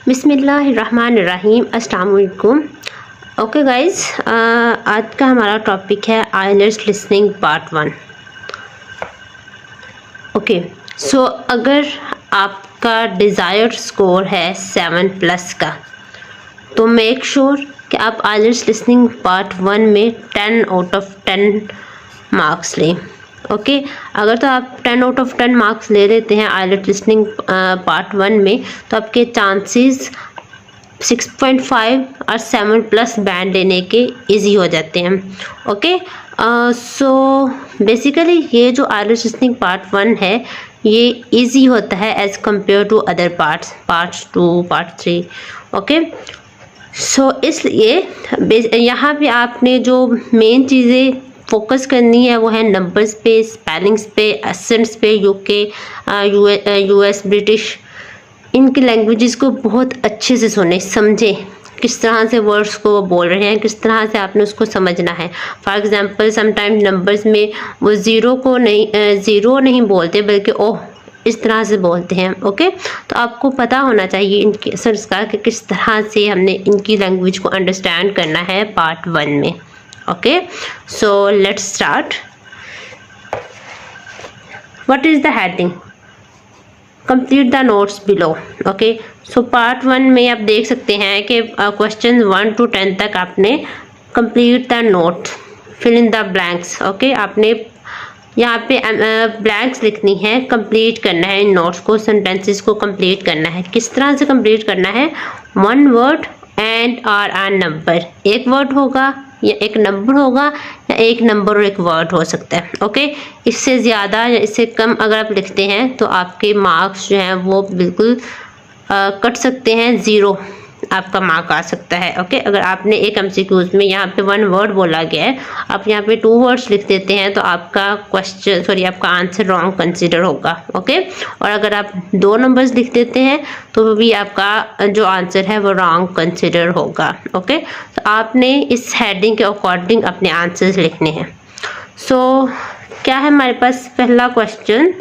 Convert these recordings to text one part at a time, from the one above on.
बिस्मिल्लाहिर्रहमानिर्रहीम, अस्सलाम वालेकुम। ओके गाइस, आज का हमारा टॉपिक है आइलेट्स लिसनिंग पार्ट 1। ओके, सो अगर आपका डिज़ायर्ड स्कोर है 7+ का, तो मेक श्योर कि आप आइलेट्स लिसनिंग पार्ट 1 में 10 आउट ऑफ 10 मार्क्स लें। ओके, अगर तो आप 10 आउट ऑफ 10 मार्क्स ले लेते हैं आइलेट्स लिसनिंग पार्ट 1 में, तो आपके चांसेस 6.5 और 7+ बैंड लेने के इजी हो जाते हैं। ओके, सो बेसिकली ये जो आइलेट्स लिसनिंग पार्ट 1 है, ये इजी होता है as compare to other parts 2, part 3। Okay, so इसलिए यहाँ पे आपने जो मेन चीज़ें फोकस करनी है वो है नंबर्स पे, स्पेलिंग्स पे, एसेंट्स पे, यूके, यूएस, ब्रिटिश, इनकी लैंग्वेजेस को बहुत अच्छे से सुने, समझें किस तरह से वर्ड्स को वो बोल रहे हैं, किस तरह से आपने उसको समझना है। फॉर एग्जांपल समटाइम नंबर्स में वो ज़ीरो नहीं बोलते, बल्कि ओह इस तरह से बोलते हैं। ओके, तो आपको पता होना चाहिए इनके एसेंट्स का कि किस तरह से हमने इनकी लैंग्वेज को अंडरस्टैंड करना है पार्ट 1 में। Okay, so let's start. What is the heading? Complete the notes below. Okay, so part 1 में आप देख सकते हैं कि क्वेश्चन 1 to 10 तक आपने complete the note, fill in the blanks. Okay, आपने यहाँ पे ब्लैंक्स लिखनी है, कंप्लीट करना है इन नोट्स को, सेंटेंसेस को कंप्लीट करना है। किस तरह से कंप्लीट करना है? 1 वर्ड एंड और अ नंबर। एक वर्ड होगा या एक नंबर होगा, या एक नंबर और एक वर्ड हो सकता है। ओके, इससे ज़्यादा या इससे कम अगर आप लिखते हैं तो आपके मार्क्स जो हैं वो बिल्कुल कट सकते हैं, 0 आपका मार्क आ सकता है। ओके, अगर आपने एक एमसीक्यूज में यहाँ पे 1 वर्ड बोला गया है, आप यहाँ पे 2 वर्ड्स लिख देते हैं, तो आपका आपका आंसर रॉन्ग कंसिडर होगा। ओके, और अगर आप 2 नंबर्स लिख देते हैं तो भी आपका जो आंसर है वो रॉन्ग कंसिडर होगा। ओके, तो आपने इस हेडिंग के अकॉर्डिंग अपने आंसर्स लिखने हैं। सो क्या है हमारे पास पहला क्वेश्चन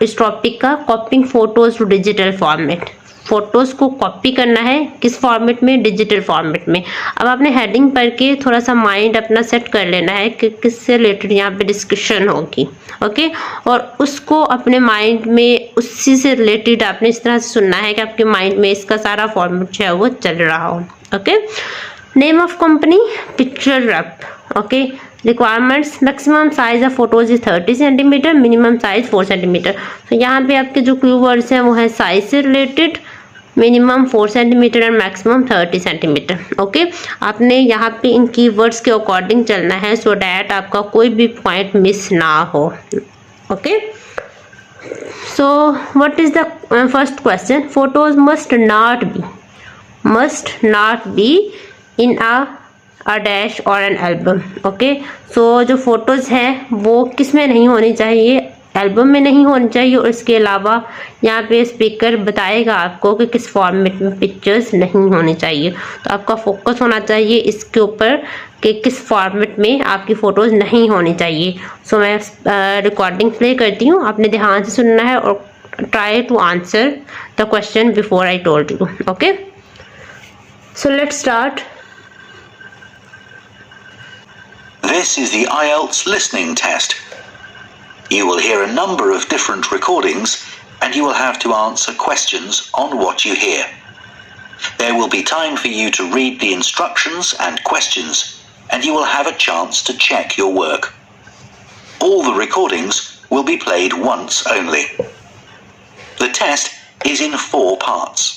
इस टॉपिक का? Copying photos to digital format. Photos को कॉपी करना है किस फॉर्मेट में? डिजिटल फॉर्मेट में। अब आपने हेडिंग पढ़ के थोड़ा सा माइंड अपना सेट कर लेना है कि किससे रिलेटेड यहाँ पे डिस्कशन होगी। ओके, और उसको अपने माइंड में उसी से रिलेटेड आपने इस तरह से सुनना है कि आपके माइंड में इसका सारा फॉर्मेट जो है वो चल रहा हो। Okay, name of company picture wrap. Okay, requirements maximum size of photos is 30 centimetre, minimum size 4 centimetre. तो यहाँ पे आपके जो क्लू वर्ड्स हैं वो है साइज से रिलेटेड, मिनिमम 4 सेंटीमीटर और मैक्सिमम 30 सेंटीमीटर। ओके, आपने यहाँ पे इन कीवर्ड्स के अकॉर्डिंग चलना है सो डैट आपका कोई भी पॉइंट मिस ना हो। Okay, so what is the first question? Photos must not be in a dash और एन एल्बम। ओके, सो जो फोटोज़ हैं वो किस में नहीं होनी चाहिए? एल्बम में नहीं होनी चाहिए। और इसके अलावा यहाँ पे स्पीकर बताएगा आपको कि किस फॉर्मेट में पिक्चर्स नहीं होनी चाहिए। तो आपका फोकस होना चाहिए इसके ऊपर कि किस फॉर्मेट में आपकी फ़ोटोज़ नहीं होनी चाहिए। सो मैं रिकॉर्डिंग प्ले करती हूँ, आपने ध्यान से सुनना है और try to answer the question before I told you. Okay, so let's start. This is the IELTs listening test. You will hear a number of different recordings and you will have to answer questions on what you hear. There will be time for you to read the instructions and questions and you will have a chance to check your work. All the recordings will be played once only. The test is in 4 parts.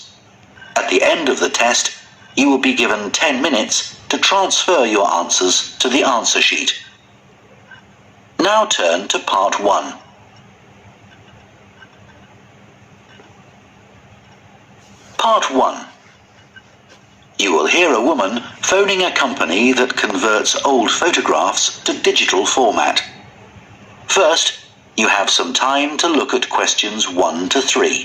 At the end of the test, you will be given 10 minutes to transfer your answers to the answer sheet. Now turn to part 1. Part 1. You will hear a woman phoning a company that converts old photographs to digital format. First, you have some time to look at questions 1 to 3.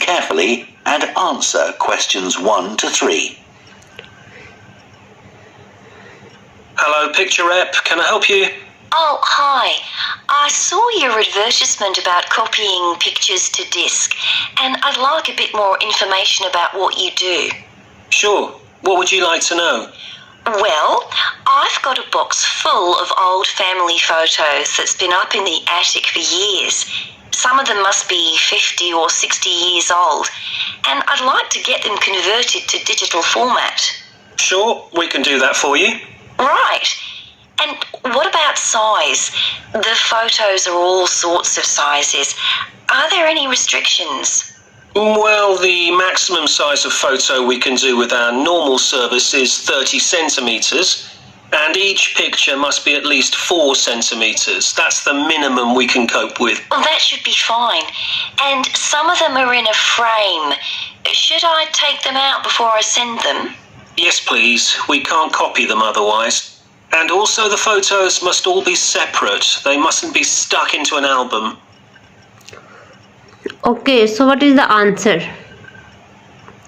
Carefully and answer questions 1 to 3. Hello Picture Rep. Can I help you? Oh, hi. I saw your advertisement about copying pictures to disk, and I'd like a bit more information about what you do. Sure. What would you like to know? Well, I've got a box full of old family photos that's been up in the attic for years. Some of them must be 50 or 60 years old, and I'd like to get them converted to digital format. Sure, we can do that for you. Right. And what about size? The photos are all sorts of sizes. Are there any restrictions? Well, the maximum size of photo we can do with our normal service is 30 centimetres, and each picture must be at least 4 centimetres. That's the minimum we can cope with. Well, that should be fine. And some of them are in a frame. Should I take them out before I send them? Yes, please. We can't copy them otherwise. And also the photos must all be separate. They mustn't be stuck into an album. Okay, so what is the answer?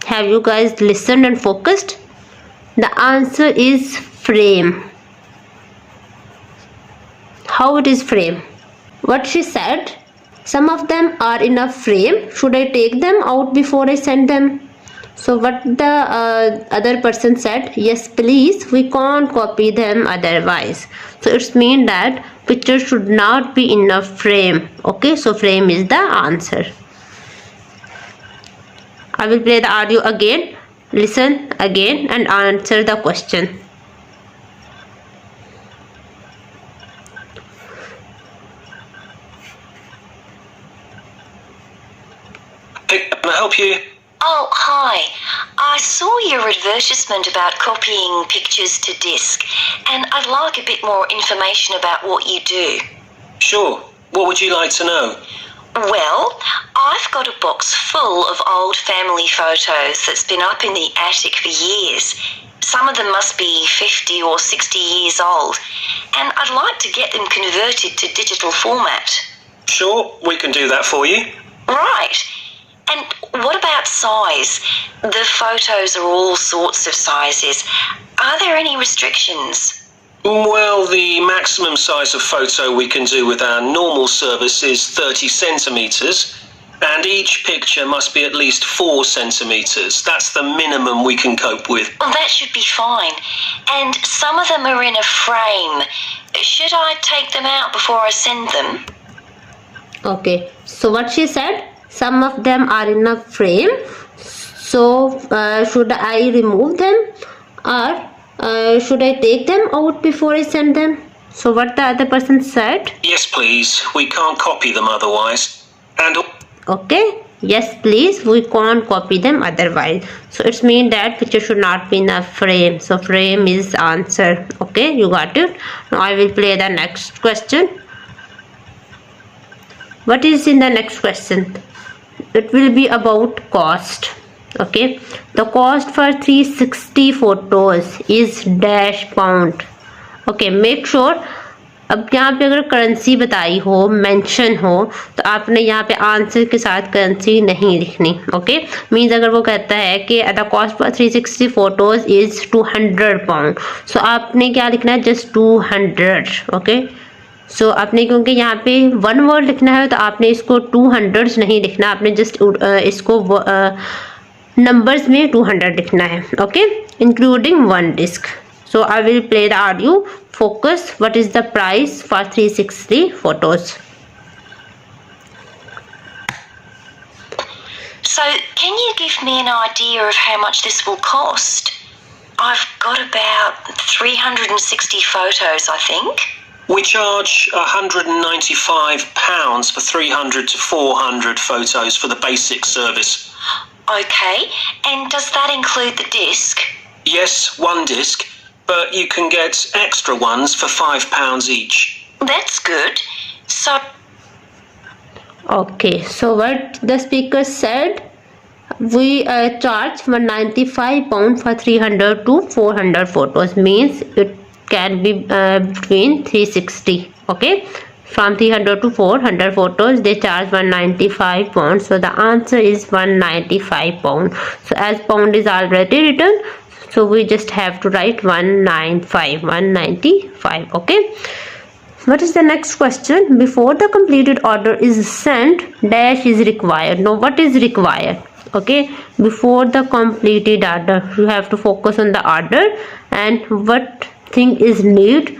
Have you guys listened and focused? The answer is frame. How it is frame? What she said, some of them are in a frame. Should I take them out before I send them? So what the other person said, yes please, we can't copy them otherwise. So it's mean that picture should not be in a frame. Okay, so frame is the answer. I will play the audio again. Listen again and answer the question. Can I help you? Oh, hi. I saw your advertisement about copying pictures to disk, and I'd like a bit more information about what you do. Sure. What would you like to know? Well, I've got a box full of old family photos that's been up in the attic for years. Some of them must be 50 or 60 years old, and I'd like to get them converted to digital format. Sure, we can do that for you. Right. And what about size? The photos are all sorts of sizes. Are there any restrictions? Well, the maximum size of photo we can do with our normal service is 30 centimetres, and each picture must be at least 4 centimetres. That's the minimum we can cope with. Well, that should be fine. And some of them are in a frame. Should I take them out before I send them? Okay, so what she said, some of them are in a frame. So should I remove them or should I take them out before I send them? So what the other person said? Yes, please. We can't copy them otherwise. And Okay, yes please, we can't copy them otherwise. So it's mean that picture should not be in a frame. So frame is answer. Okay, you got it. Now I will play the next question. What is in the next question? It will be about cost. Okay, the cost for 360 photos is £. Okay, make sure. अब यहाँ पे अगर currency बताई हो, mention हो, तो आपने यहाँ पे आंसर के साथ करेंसी नहीं लिखनी. ओके, मीन्स अगर वो कहता है कि the cost for 360 photos is £200, सो आपने क्या लिखना है, जस्ट 200. ओके, सो आपने क्योंकि यहाँ पे वन वर्ड लिखना है तो आपने इसको 200 नहीं लिखना, आपने जस्ट इसको नंबर्स में 200 लिखना है. Okay, including one disk. So I will play the audio. Focus. What is the price for 360 photos? So, can you give me an idea of how much this will cost? I've got about 360 photos, I think. we charge £195 for 300 to 400 photos for the basic service. Okay, and does that include the disc? Yes, one disc. But you can get extra ones for £5 each. That's good. So, Okay, so what the speaker said, we charge £195 for 300 to 400 photos. Means it can be between 360. Okay, from 300 to 400 photos they charge £195. So the answer is £195. So as pound is already written, so we just have to write 195. Okay, what is the next question? Before the completed order is sent, dash is required. Now what is required? Okay, before the completed order, you have to focus on the order and what thing is need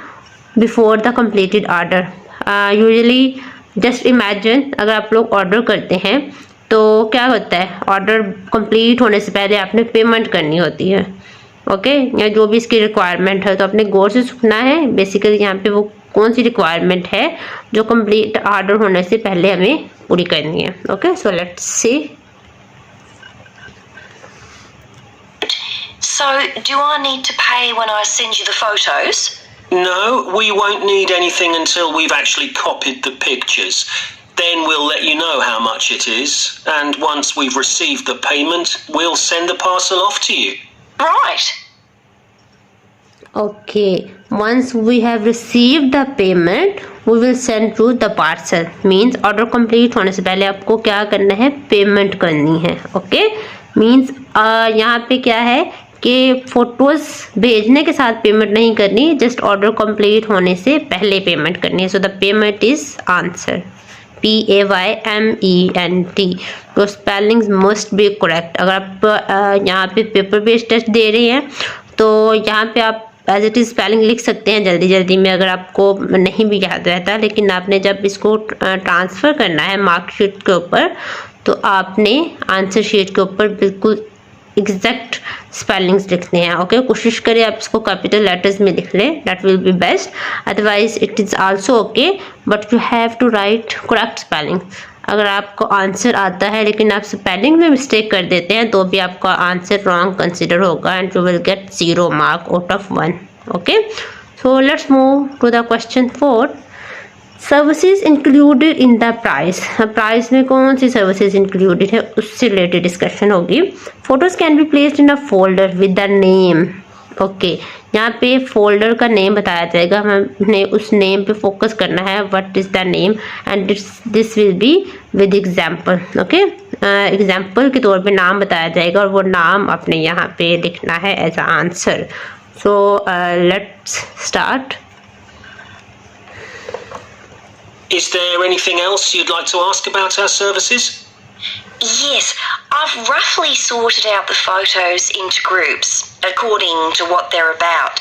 before the completed order. Usually just imagine, अगर आप लोग order करते हैं तो क्या होता है, order complete होने से पहले आपने पेमेंट करनी होती है. ओके, या जो भी इसकी रिक्वायरमेंट है तो अपने गौर से सुनना है. बेसिकली यहाँ पे वो कौन सी रिक्वायरमेंट है जो कंप्लीट ऑर्डर होने से पहले हमें पूरी करनी है. Okay, so let's see. So, do I need to pay when I send you the photos? No, we won't need anything until we've actually copied the pictures. Then we'll let you know how much it is, and once we've received the payment, we'll send the parcel off to you. Right. Okay, once we have received the payment, we will send you the parcel. Means order complete होने से पहले आपको क्या करना है, payment करनी है. Okay, means यहाँ पे क्या है कि फोटोज भेजने के साथ पेमेंट नहीं करनी, जस्ट ऑर्डर कंप्लीट होने से पहले पेमेंट करनी है. So the payment is answer, PAYMENT. तो स्पेलिंग्स मस्ट बी करेक्ट. अगर आप यहाँ पे पेपर बेस्ड टेस्ट दे रहे हैं तो यहाँ पे आप एज इट इज स्पेलिंग लिख सकते हैं जल्दी जल्दी में, अगर आपको नहीं भी याद रहता. लेकिन आपने जब इसको ट्रांसफ़र करना है मार्कशीट के ऊपर तो आपने आंसर शीट के ऊपर बिल्कुल एग्जैक्ट स्पेलिंग्स लिखते हैं. ओके, कोशिश करें आप इसको कैपिटल लेटर्स में लिख लें, that will be best. Otherwise it is also okay, but you have to write correct spelling. अगर आपको आंसर आता है लेकिन आप स्पेलिंग में मिस्टेक कर देते हैं तो भी आपका आंसर रॉन्ग कंसिडर होगा and you will get 0 mark out of 1. Okay, so let's move to the question 4. Services included in the price. Price में कौन सी सर्विसेज इंक्लूडेड है उससे रिलेटेड डिस्कशन होगी. Photos can be placed in a folder with the name. Okay, यहाँ पे folder का name बताया जाएगा, हमें उस नेम पे फोकस करना है. What is the name and this will be with example. Okay, example के तौर पे नाम बताया जाएगा और वो नाम आपने यहाँ पे लिखना है as a answer. So let's start. Is there anything else you'd like to ask about our services? Yes, I've roughly sorted out the photos into groups according to what they're about.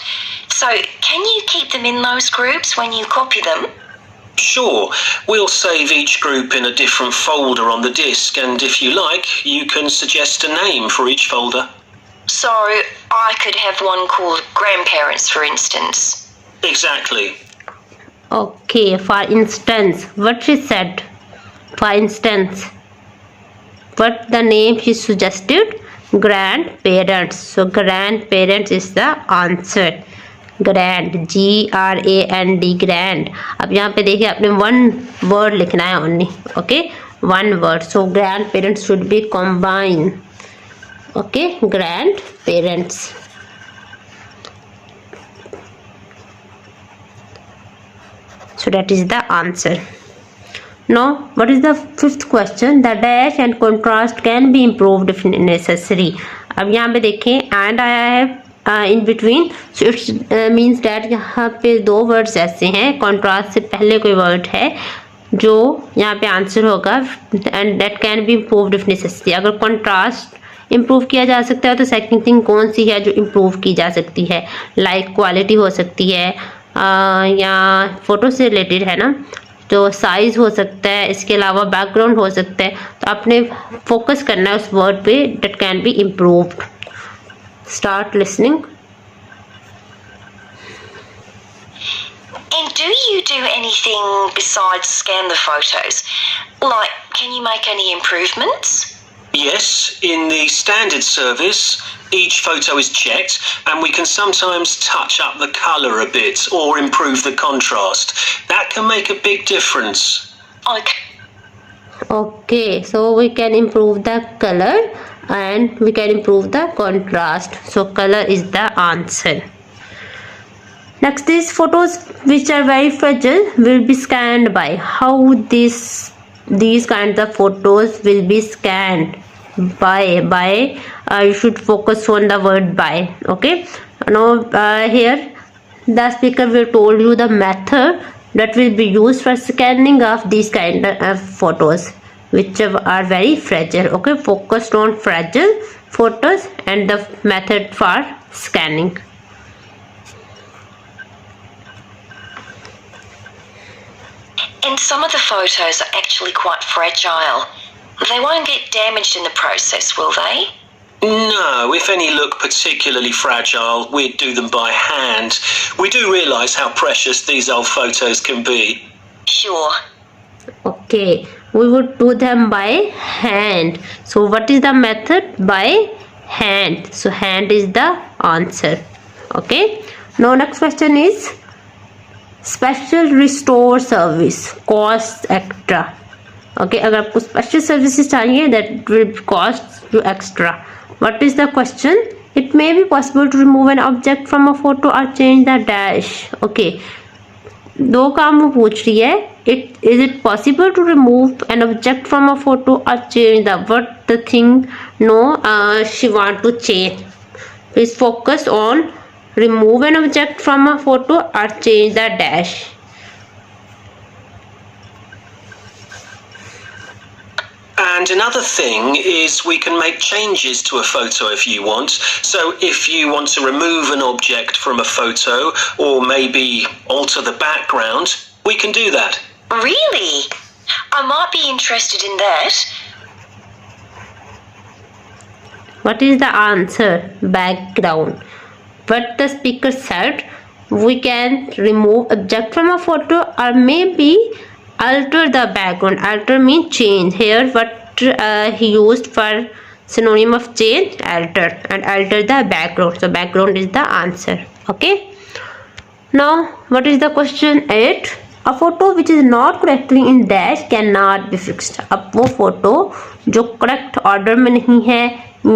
So, can you keep them in those groups when you copy them? Sure, we'll save each group in a different folder on the disk, and if you like, you can suggest a name for each folder. So, I could have one called grandparents, for instance. Exactly. Okay, for instance, what she said, for instance, what the name she suggested, grandparents. So grandparents is the answer. Grand, GRAND, grand. अब यहाँ पे देखिए आपने one word लिखना है only. Okay, one word. So grandparents should be combined. Okay, grandparents. So that is the answer. Now, what is the fifth question? The dash and contrast can be improved if necessary. अब यहाँ पे देखें and आया है in between, so it means that यहाँ पे दो words ऐसे हैं, contrast से पहले कोई word है जो यहाँ पे आंसर होगा and that can be improved if necessary. अगर contrast इम्प्रूव किया जा सकता है तो सेकंड थिंग कौन सी है जो इम्प्रूव की जा सकती है? लाइक क्वालिटी हो सकती है या फ़ोटो से रिलेटेड है ना, तो साइज़ हो सकता है, इसके अलावा बैकग्राउंड हो सकता है. तो आपने फोकस करना है उस वर्ड पे that can be improved. Start listening. And do you do anything besides scan the photos? Like, can you make any improvements? Yes, in the standard service, each photo is checked and we can sometimes touch up the colour a bit or improve the contrast. That can make a big difference. Okay. Okay, so we can improve the color and we can improve the contrast. So color is the answer. Next is photos which are very fragile will be scanned by. How these kinds of photos will be scanned By you should focus on the word by. Okay, now here the speaker will told you the method that will be used for scanning of these kind of photos which are very fragile. Okay, focused on fragile photos and the method for scanning. And some of the photos are actually quite fragile. They won't get damaged in the process, will they? No, if any look particularly fragile, we'd do them by hand. We do realise how precious these old photos can be. Sure. Okay, we would do them by hand. So what is the method? By hand. So hand is the answer. Okay, now next question is special restore service cost extra. Okay, अगर आपको special services चाहिए that will cost you extra. What is the question? It may be possible to remove an object from a photo or change the dash. Okay, दो काम वो पूछ रही है. Is it possible to remove an object from a photo or change the thing? No, she want to change. Please focus on remove an object from a photo or change the dash. And another thing is we can make changes to a photo if you want. So if you want to remove an object from a photo or maybe alter the background, we can do that. Really? I might be interested in that. What is the answer? Background. But the speaker said we can remove object from a photo or maybe alter the background. Alter means change. Here what he used for synonym of change, alter, and alter the background. So background is the answer. Okay, now what is the question 8? A photo which is not correctly in dash cannot be fixed. अब वो photo जो correct order में नहीं है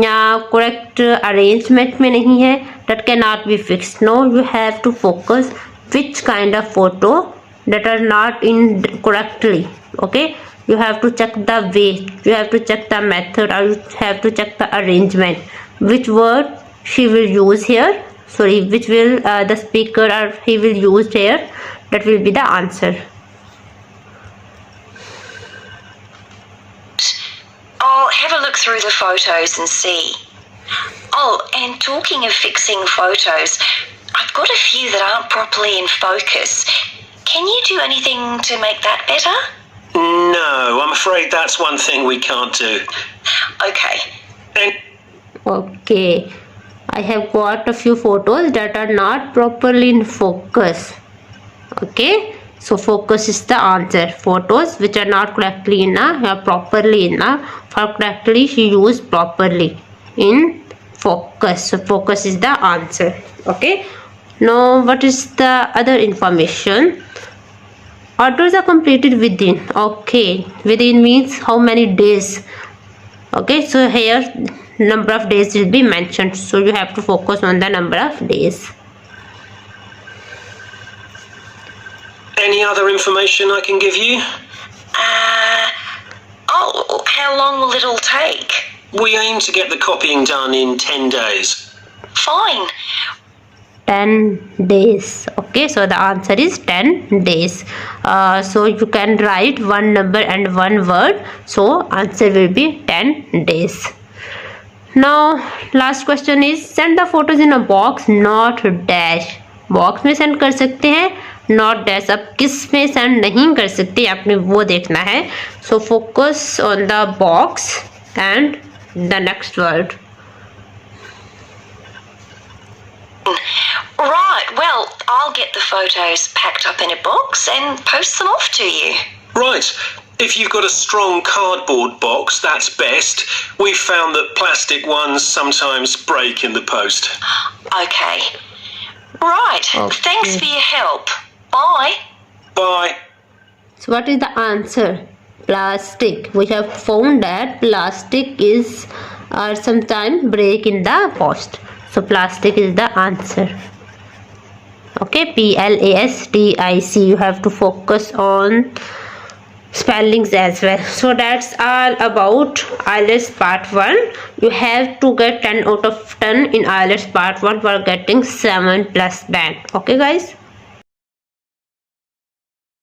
या correct arrangement में नहीं है, that cannot be fixed. Now you have to focus which kind of photo that are not in correctly. Okay, you have to check the way, you have to check the method, or you have to check the arrangement. Which word she will use here? Sorry, which will the speaker or he will use here? That will be the answer. I'll have a look through the photos and see. Oh, and talking of fixing photos, I've got a few that aren't properly in focus. Can you do anything to make that better? No, I'm afraid that's one thing we can't do. Okay. And Okay, I have got a few photos that are not properly in focus. Okay, so focus is the answer. Photos which are not correctly in properly in for correctly she used properly in focus. So focus is the answer. Okay, now what is the other information? Orders are completed within. Okay, within means how many days. Okay, so here number of days will be mentioned, so you have to focus on the number of days. any other information I can give you? Oh, how long will it all take? We aim to get the copying done in 10 days. Fine. 10 days. Okay, so the answer is 10 days. So you can write one number and one word, so answer will be 10 days. Now last question is send the photos in a box, not dash. Box में send कर सकते हैं, not dash. अब किस में send नहीं कर सकते आपने वो देखना है. So focus on the box and the next word. Right, well, I'll get the photos packed up in a box and post them off to you. Right. If you've got a strong cardboard box, that's best. We've found that plastic ones sometimes break in the post. Okay. Right, Okay. Thanks for your help. Bye. Bye. So what is the answer? Plastic. We have found that plastic is sometimes break in the post. So plastic is the answer. Okay, plastic. You have to focus on spellings as well. So that's all about IELTS part 1. You have to get 10 out of 10 in IELTS part 1 for getting 7+ band. Okay guys.